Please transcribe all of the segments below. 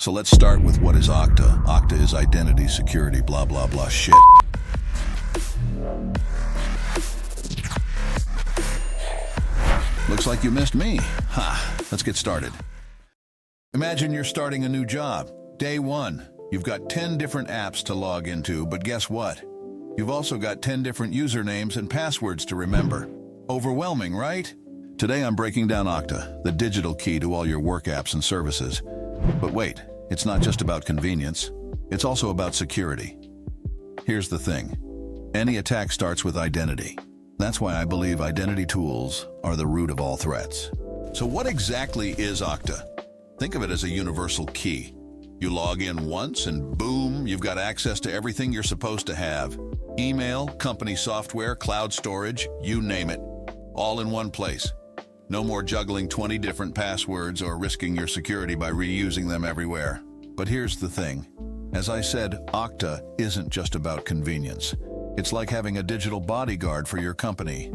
So let's start with what is Okta. Okta is identity security, blah, blah, blah shit. Looks like you missed me. Ha, let's get started. Imagine you're starting a new job. Day one, you've got 10 different apps to log into, but guess what? You've also got 10 different usernames and passwords to remember. Overwhelming, right? Today I'm breaking down Okta, the digital key to all your work apps and services. But wait, it's not just about convenience. It's also about security. Here's the thing. Any attack starts with identity. That's why I believe identity tools are the root of all threats. So what exactly is Okta? Think of it as a universal key. You log in once and boom, you've got access to everything you're supposed to have. Email, company software, cloud storage, you name it. All in one place. No more juggling 20 different passwords or risking your security by reusing them everywhere. But here's the thing. As I said, Okta isn't just about convenience. It's like having a digital bodyguard for your company.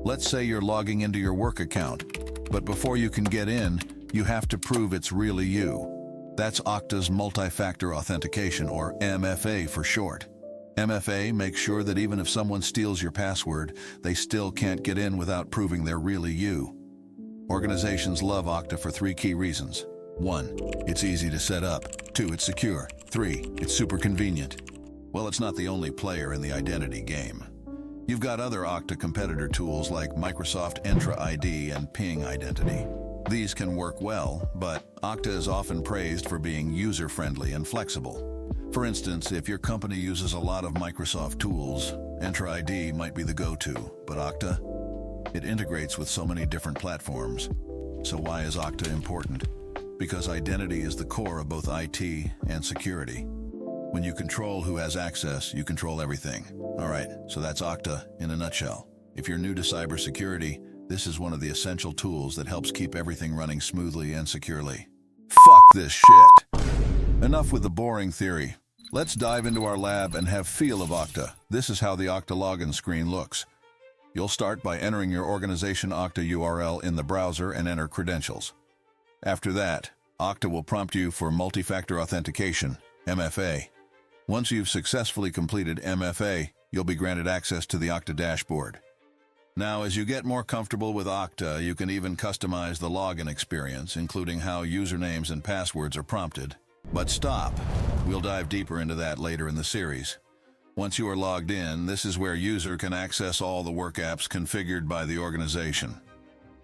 Let's say you're logging into your work account, but before you can get in, you have to prove it's really you. That's Okta's multi-factor authentication, or MFA for short. MFA makes sure that even if someone steals your password, they still can't get in without proving they're really you. Organizations love Okta for 3 key reasons. 1, it's easy to set up. 2, it's secure. 3, it's super convenient. Well, it's not the only player in the identity game. You've got other Okta competitor tools like Microsoft Entra ID and Ping Identity. These can work well, but Okta is often praised for being user-friendly and flexible. For instance, if your company uses a lot of Microsoft tools, Entra ID might be the go-to, but Okta? It integrates with so many different platforms. So why is Okta important? Because identity is the core of both IT and security. When you control who has access, you control everything. All right, so that's Okta in a nutshell. If you're new to cybersecurity, this is one of the essential tools that helps keep everything running smoothly and securely. Fuck this shit. Enough with the boring theory. Let's dive into our lab and have feel of Okta. This is how the Okta login screen looks. You'll start by entering your organization Okta URL in the browser and enter credentials. After that, Okta will prompt you for multi-factor authentication, MFA. Once you've successfully completed MFA, you'll be granted access to the Okta dashboard. Now, as you get more comfortable with Okta, you can even customize the login experience, including how usernames and passwords are prompted. But stop. We'll dive deeper into that later in the series. Once you are logged in, this is where user can access all the work apps configured by the organization.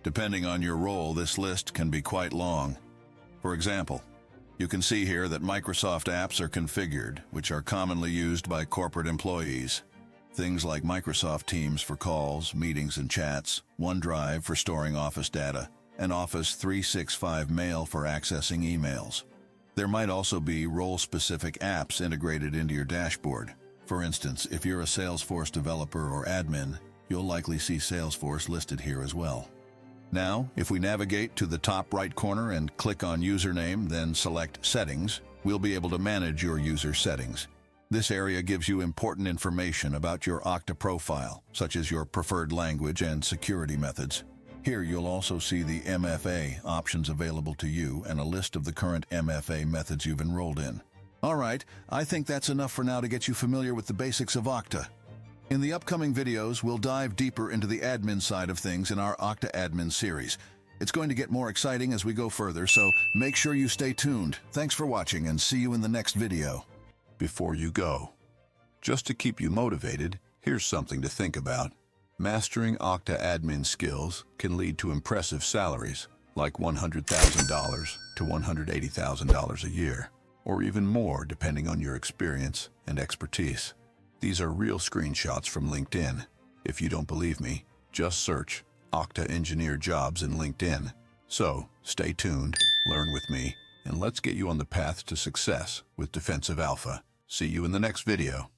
Depending on your role, this list can be quite long. For example, you can see here that Microsoft apps are configured, which are commonly used by corporate employees. Things like Microsoft Teams for calls, meetings, and chats, OneDrive for storing office data, and Office 365 Mail for accessing emails. There might also be role-specific apps integrated into your dashboard. For instance, if you're a Salesforce developer or admin, you'll likely see Salesforce listed here as well. Now, if we navigate to the top right corner and click on Username, then select Settings, we'll be able to manage your user settings. This area gives you important information about your Okta profile, such as your preferred language and security methods. Here you'll also see the MFA options available to you and a list of the current MFA methods you've enrolled in. All right, I think that's enough for now to get you familiar with the basics of Okta. In the upcoming videos, we'll dive deeper into the admin side of things in our Okta Admin series. It's going to get more exciting as we go further, so make sure you stay tuned. Thanks for watching and see you in the next video. Before you go, just to keep you motivated, here's something to think about. Mastering Okta admin skills can lead to impressive salaries, like $100,000 to $180,000 a year, or even more depending on your experience and expertise. These are real screenshots from LinkedIn. If you don't believe me, just search Okta Engineer Jobs in LinkedIn. So, stay tuned, learn with me, and let's get you on the path to success with Defensive Alpha. See you in the next video.